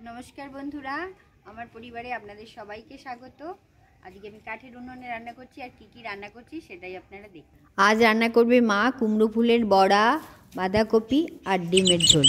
নমস্কার বন্ধুরা, আমার পরিবারে আপনাদের সবাইকে স্বাগত। আজকে আমি কাঠের উনুনে রান্না করছি, আর কি কি রান্না করছি সেটাই আপনারা দেখুন। আজ রান্না করবে মা কুমড়ো ফুলের বড়া, বাঁধাকপি আর ডিমের ঝোল।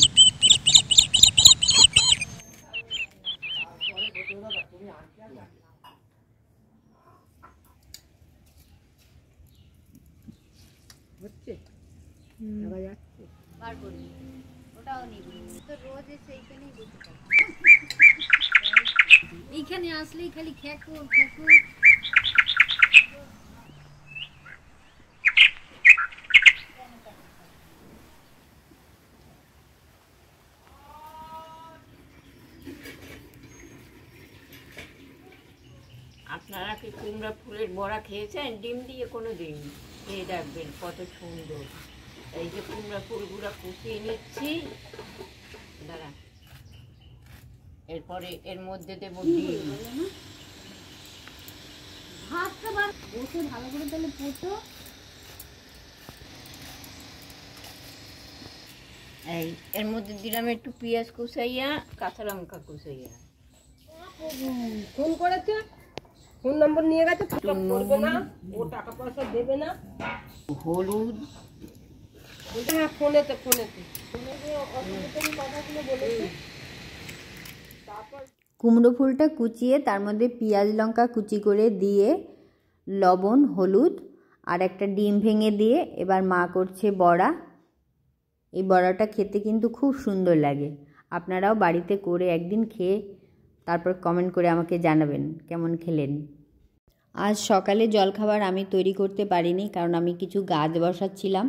এইখানে আসলেই খালি খেকো খেকো। আপনারা কি কুমড়া ফুলের বড়া খেয়েছেন? ডিম দিয়ে কোনো দিন খেয়ে দেখবেন, কত সুন্দর। এই যে কুমড়া ফুলগুলো কুচিয়ে নিচ্ছি, দাঁড়া, এরপরে এর মধ্যে দেবো ডিম। ভাতটা বসে ভালো করে তাহলে পোতো। এই এর মধ্যে দিলাম একটু পেঁয়াজ কুচাইয়া, কাঁচা লঙ্কা কুচাইয়া। ফোন করেছে, ফোন নম্বর নিয়ে গেছে, করবে না, ও টাকা পয়সা দেবে না। হলুদ, হ্যাঁ ফোনেতে ফোনেতে কথাগুলো বলেছে। কুমড়ো ফুলটা কুচিয়ে তার মধ্যে পেঁয়াজ লঙ্কা কুচি করে দিয়ে লবণ হলুদ আর একটা ডিম ভেঙে দিয়ে এবার মা করছে বড়া। এই বড়াটা খেতে কিন্তু খুব সুন্দর লাগে। আপনারাও বাড়িতে করে একদিন খেয়ে তারপর কমেন্ট করে আমাকে জানাবেন কেমন খেলেন। আজ সকালে জলখাবার আমি তৈরি করতে পারিনি, কারণ আমি কিছু গাছ বসাচ্ছিলাম।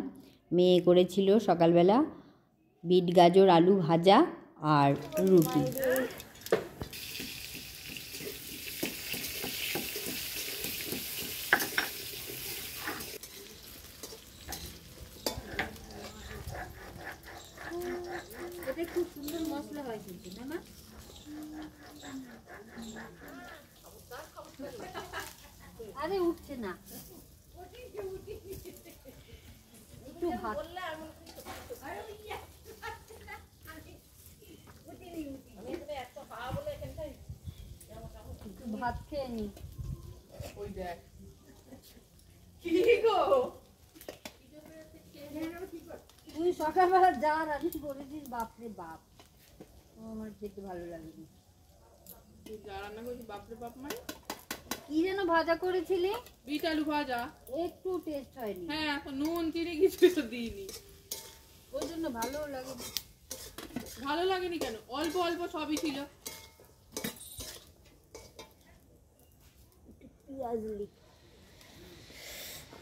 মেয়ে করেছিল সকালবেলা বিট গাজর আলু ভাজা আর রুটি। এটা খুব সুন্দর মশলা হয় কিন্তু, না মা? আরে উঠছে না, একটু ভাত ভাত খেয়ে নি। তুই সকালবেলা যা রান্না করেছিস, বাপরে বাপ, আমার খেতে ভালো লাগেনি। কি যেন ভাজা করেছিলি? বিট আলু ভাজা, একটু টেস্ট হয়নি। হ্যাঁ নুন চিনি কিছু তো দিইনি, ওই জন্য ভালো লাগেনি। ভালো লাগেনি কেন? অল্প অল্প সবই ছিল।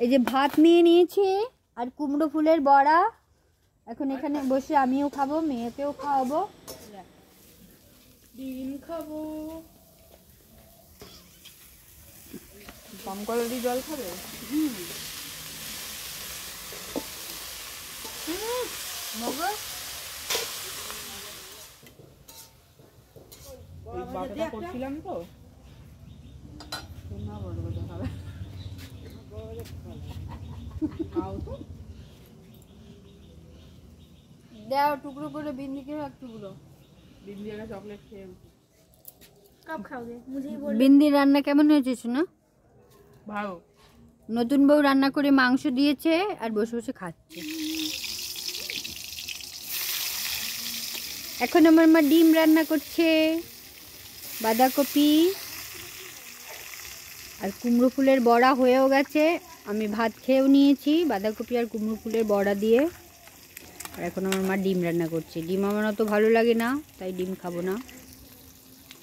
এই যে ভাত নিয়ে নিয়েছি আর কুমড়ো ফুলের বড়া। এখন এখানে বসে আমিও খাবো, মেয়েকেও খাওয়াবো, ডিম খাবো। কম ক্যালোরি জল খাবে। করছিলাম তো দাও টুকরো করে বিন্দিকে এক টুকরো। বিন্দিয়াকে চকলেট খেয়ে কব খাওগে? বিন্দির রান্না কেমন হয়েছে শোনা? ভালো। নতুন বউ রান্না করে মাংস দিয়েছে আর বসে বসে খাচ্ছে। এখন আমার মা ডিম রান্না করছে, বাঁধাকপি আর কুমড়ো ফুলের বড়া হয়েও গেছে। আমি ভাত খেয়েও নিয়েছি বাঁধাকপি আর কুমড়ো ফুলের বড়া দিয়ে। আর এখন আমার মা ডিম রান্না করছে। ডিম আমার অত ভালো লাগে না, তাই ডিম খাবো না,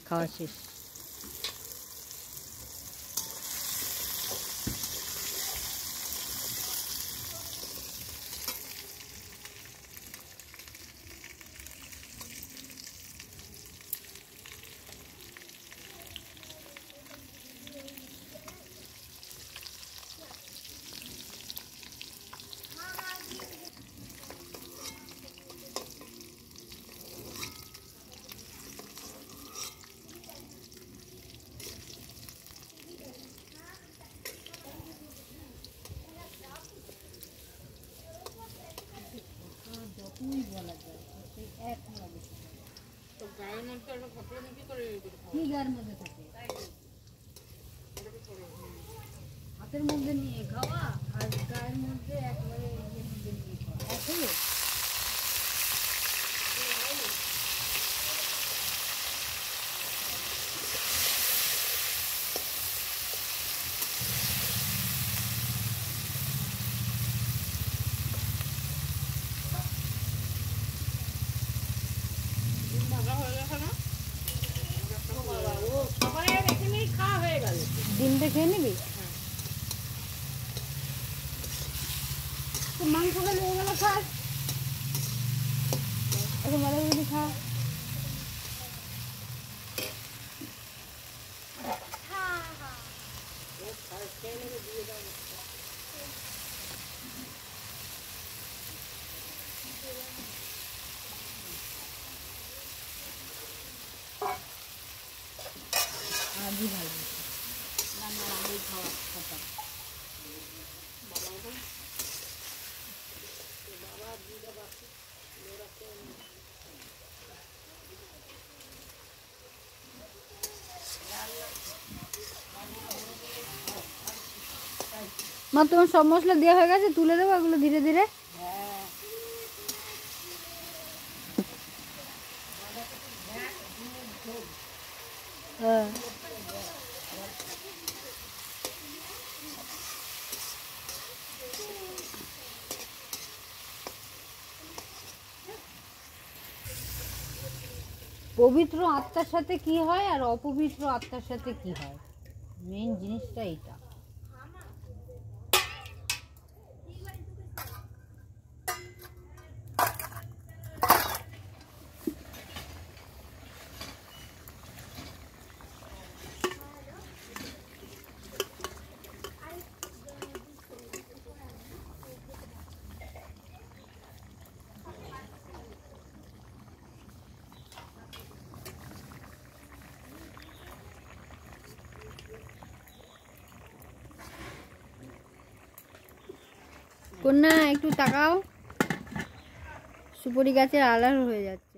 খাওয়া শেষ। কি গায়ের মধ্যে থাকে? হাতের মধ্যে নিয়ে খাওয়া আর গায়ের মধ্যে একবারে ইয়ের মধ্যে নিয়ে খাওয়া আছে। ডিমটা খেয়ে নিবি? তো মাংস খেলে ওগুলো খাস, এখন বাঁধাকপি খা। আজই ভালো না না আমি খাওয়া খাতাম। মা তোমার সব মশলা দেওয়া হয়ে গেছে, তুলে দেবো এগুলো ধীরে ধীরে। হ্যাঁ পবিত্র আত্মার সাথে কি হয় আর অপবিত্র আত্মার সাথে কি হয়, মেইন জিনিসটা এইটা। কন্যা একটু তাকাও, সুপারি গাছের আলার হয়ে যাচ্ছে।